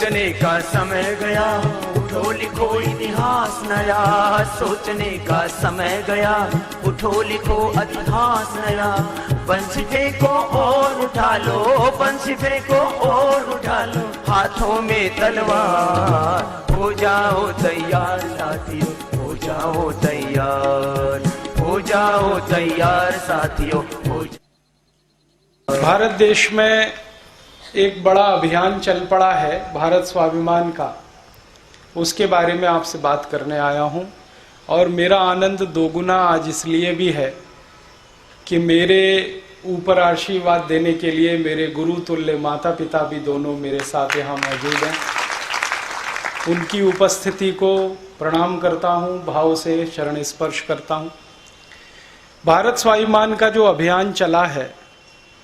सोचने का समय गया, उठो लिखो इतिहास नया। सोचने का समय गया, उठो लिखो इतिहास नया। बंसी फेंको और उठा लो, बंसी फेंको और उठा लो, हाथों में तलवार। हो जाओ तैयार साथियों, हो जाओ तैयार, हो जाओ तैयार साथियों, हो जाओ। भारत देश में एक बड़ा अभियान चल पड़ा है भारत स्वाभिमान का, उसके बारे में आपसे बात करने आया हूं। और मेरा आनंद दोगुना आज इसलिए भी है कि मेरे ऊपर आशीर्वाद देने के लिए मेरे गुरु तुल्य माता पिता भी दोनों मेरे साथ यहाँ मौजूद हैं। उनकी उपस्थिति को प्रणाम करता हूँ, भाव से चरण स्पर्श करता हूँ। भारत स्वाभिमान का जो अभियान चला है,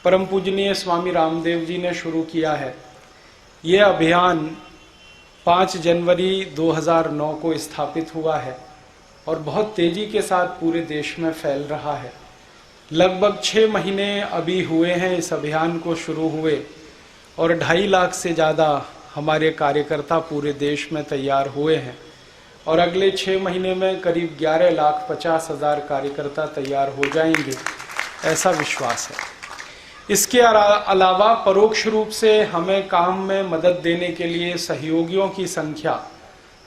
परम पूजनीय स्वामी रामदेव जी ने शुरू किया है। ये अभियान 5 जनवरी 2009 को स्थापित हुआ है और बहुत तेजी के साथ पूरे देश में फैल रहा है। लगभग 6 महीने अभी हुए हैं इस अभियान को शुरू हुए और 2.5 लाख से ज़्यादा हमारे कार्यकर्ता पूरे देश में तैयार हुए हैं और अगले 6 महीने में करीब 11,50,000 कार्यकर्ता तैयार हो जाएंगे, ऐसा विश्वास है। इसके अलावा परोक्ष रूप से हमें काम में मदद देने के लिए सहयोगियों की संख्या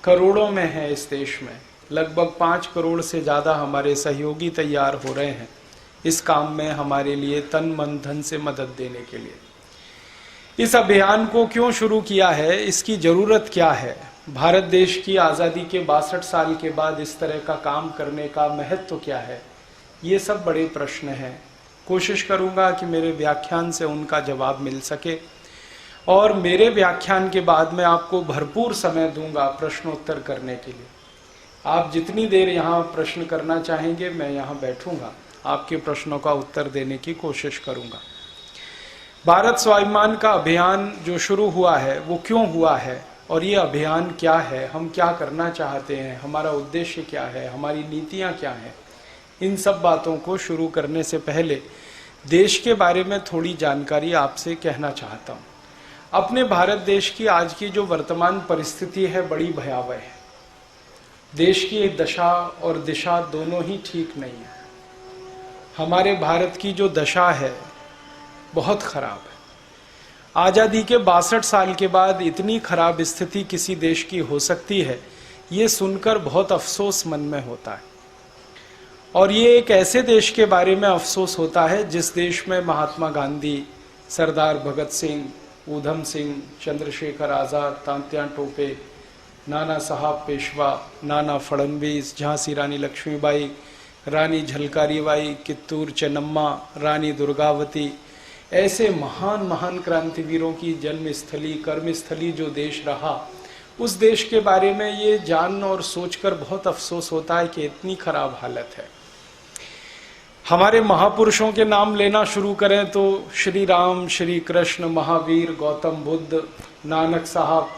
करोड़ों में है इस देश में। लगभग 5 करोड़ से ज़्यादा हमारे सहयोगी तैयार हो रहे हैं इस काम में हमारे लिए तन मन धन से मदद देने के लिए। इस अभियान को क्यों शुरू किया है, इसकी ज़रूरत क्या है, भारत देश की आज़ादी के 62 साल के बाद इस तरह का काम करने का महत्व क्या है, ये सब बड़े प्रश्न हैं। कोशिश करूंगा कि मेरे व्याख्यान से उनका जवाब मिल सके और मेरे व्याख्यान के बाद में आपको भरपूर समय दूंगा प्रश्नोत्तर करने के लिए। आप जितनी देर यहाँ प्रश्न करना चाहेंगे मैं यहाँ बैठूंगा, आपके प्रश्नों का उत्तर देने की कोशिश करूंगा। भारत स्वाभिमान का अभियान जो शुरू हुआ है वो क्यों हुआ है और ये अभियान क्या है, हम क्या करना चाहते हैं, हमारा उद्देश्य क्या है, हमारी नीतियाँ क्या हैं, इन सब बातों को शुरू करने से पहले देश के बारे में थोड़ी जानकारी आपसे कहना चाहता हूँ। अपने भारत देश की आज की जो वर्तमान परिस्थिति है बड़ी भयावह है। देश की दशा और दिशा दोनों ही ठीक नहीं है। हमारे भारत की जो दशा है बहुत खराब है। आज़ादी के 62 साल के बाद इतनी खराब स्थिति किसी देश की हो सकती है, ये सुनकर बहुत अफसोस मन में होता है। और ये एक ऐसे देश के बारे में अफसोस होता है जिस देश में महात्मा गांधी, सरदार भगत सिंह, ऊधम सिंह, चंद्रशेखर आज़ाद, तात्या टोपे, नाना साहब पेशवा, नाना फडणवीस, झांसी रानी लक्ष्मीबाई, रानी झलकारी बाई, कित्तूर चेन्नम्मा, रानी दुर्गावती, ऐसे महान महान क्रांतिवीरों की जन्मस्थली कर्मस्थली जो देश रहा, उस देश के बारे में ये जान और सोचकर बहुत अफसोस होता है कि इतनी खराब हालत है। हमारे महापुरुषों के नाम लेना शुरू करें तो श्री राम, श्री कृष्ण, महावीर, गौतम बुद्ध, नानक साहब,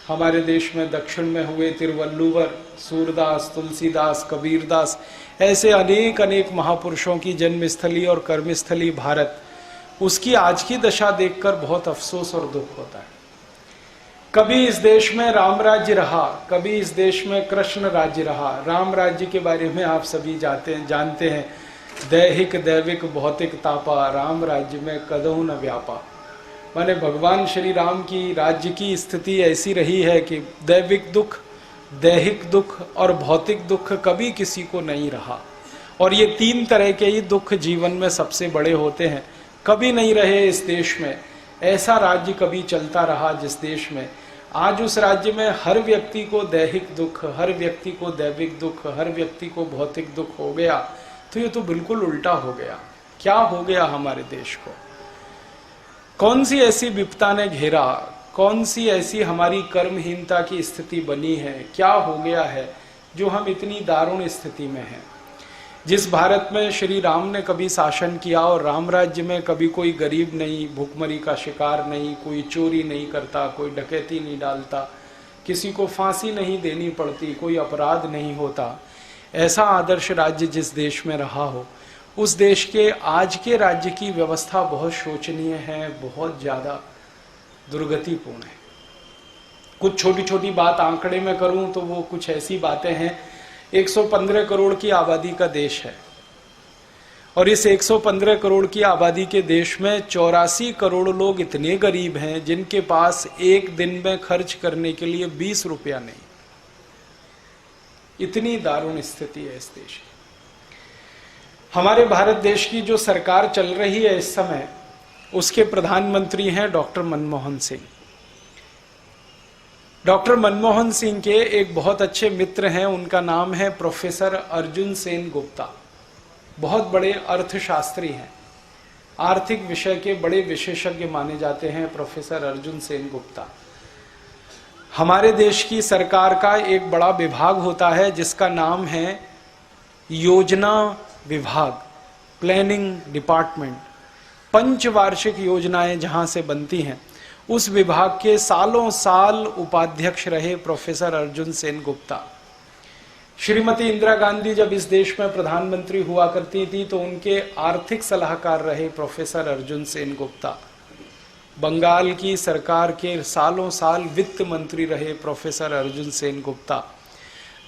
हमारे देश में दक्षिण में हुए तिरुवल्लुवर, सूरदास, तुलसीदास, कबीरदास, ऐसे अनेक अनेक महापुरुषों की जन्मस्थली और कर्मस्थली भारत, उसकी आज की दशा देखकर बहुत अफसोस और दुख होता है। कभी इस देश में राम राज्य रहा, कभी इस देश में कृष्ण राज्य रहा। राम राज्य के बारे में आप सभी जानते हैं, दैहिक दैविक भौतिक तापा, राम राज्य में कदहु न व्यापा। माने भगवान श्री राम की राज्य की स्थिति ऐसी रही है कि दैविक दुख, दैहिक दुख और भौतिक दुख कभी किसी को नहीं रहा। और ये 3 तरह के ही दुख जीवन में सबसे बड़े होते हैं, कभी नहीं रहे इस देश में। ऐसा राज्य कभी चलता रहा जिस देश में आज उस राज्य में हर व्यक्ति को दैहिक दुख, हर व्यक्ति को दैविक दुख, हर व्यक्ति को भौतिक दुख हो गया, तो ये तो बिल्कुल उल्टा हो गया। क्या हो गया हमारे देश को? कौन सी ऐसी विपदा ने घेरा, कौन सी ऐसी हमारी कर्महीनता की स्थिति बनी है, क्या हो गया है जो हम इतनी दारुण स्थिति में हैं? जिस भारत में श्री राम ने कभी शासन किया और राम राज्य में कभी कोई गरीब नहीं, भूखमरी का शिकार नहीं, कोई चोरी नहीं करता, कोई डकैती नहीं डालता, किसी को फांसी नहीं देनी पड़ती, कोई अपराध नहीं होता, ऐसा आदर्श राज्य जिस देश में रहा हो, उस देश के आज के राज्य की व्यवस्था बहुत शोचनीय है, बहुत ज़्यादा दुर्गतिपूर्ण है। कुछ छोटी छोटी बात आंकड़े में करूं तो वो कुछ ऐसी बातें हैं। 115 करोड़ की आबादी का देश है और इस 115 करोड़ की आबादी के देश में 84 करोड़ लोग इतने गरीब हैं जिनके पास एक दिन में खर्च करने के लिए 20 रुपया नहीं। इतनी दारुण स्थिति है इस देश की। हमारे भारत देश की जो सरकार चल रही है इस समय, उसके प्रधानमंत्री हैं डॉक्टर मनमोहन सिंह। डॉक्टर मनमोहन सिंह के एक बहुत अच्छे मित्र हैं, उनका नाम है प्रोफेसर अर्जुन सेन गुप्ता। बहुत बड़े अर्थशास्त्री हैं, आर्थिक विषय के बड़े विशेषज्ञ माने जाते हैं प्रोफेसर अर्जुन सेन गुप्ता। हमारे देश की सरकार का एक बड़ा विभाग होता है जिसका नाम है योजना विभाग, प्लानिंग डिपार्टमेंट। पंचवार्षिक योजनाएं जहां से बनती हैं, उस विभाग के सालों साल उपाध्यक्ष रहे प्रोफेसर अर्जुन सेन गुप्ता। श्रीमती इंदिरा गांधी जब इस देश में प्रधानमंत्री हुआ करती थी तो उनके आर्थिक सलाहकार रहे प्रोफेसर अर्जुन सेन गुप्ता। बंगाल की सरकार के सालों साल वित्त मंत्री रहे प्रोफेसर अर्जुन सेन गुप्ता।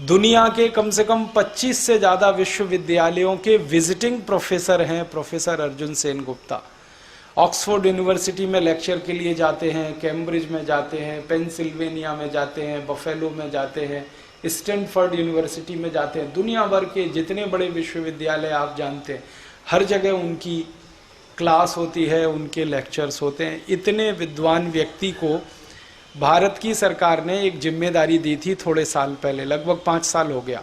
दुनिया के कम से कम 25 से ज्यादा विश्वविद्यालयों के विजिटिंग प्रोफेसर हैं professor Arjun Sen Gupta. Oxford university में लेक्चर के लिए जाते हैं, कैम्ब्रिज में जाते हैं, पेंसिल्वेनिया में जाते हैं, बफेलो में जाते हैं, स्टैनफोर्ड यूनिवर्सिटी में जाते हैं। दुनिया भर के जितने बड़े विश्वविद्यालय आप जानते हैं, हर जगह उनकी क्लास होती है, उनके लेक्चर्स होते हैं। इतने विद्वान व्यक्ति को भारत की सरकार ने एक जिम्मेदारी दी थी थोड़े साल पहले, लगभग 5 साल हो गया,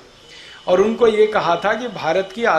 और उनको ये कहा था कि भारत की